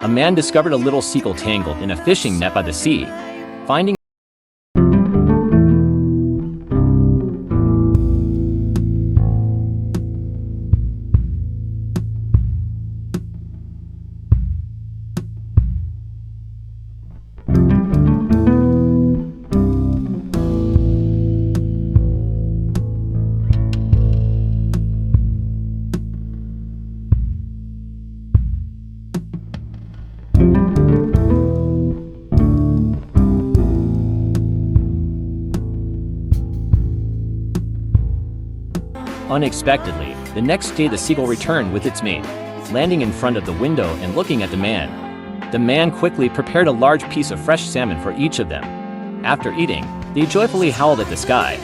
a man discovered a little seagull tangled in a fishing net by the sea. Finding Unexpectedly, the next day the seagull returned with its mate, landing in front of the window and looking at the man. The man quickly prepared a large piece of fresh salmon for each of them. After eating, they joyfully howled at the sky,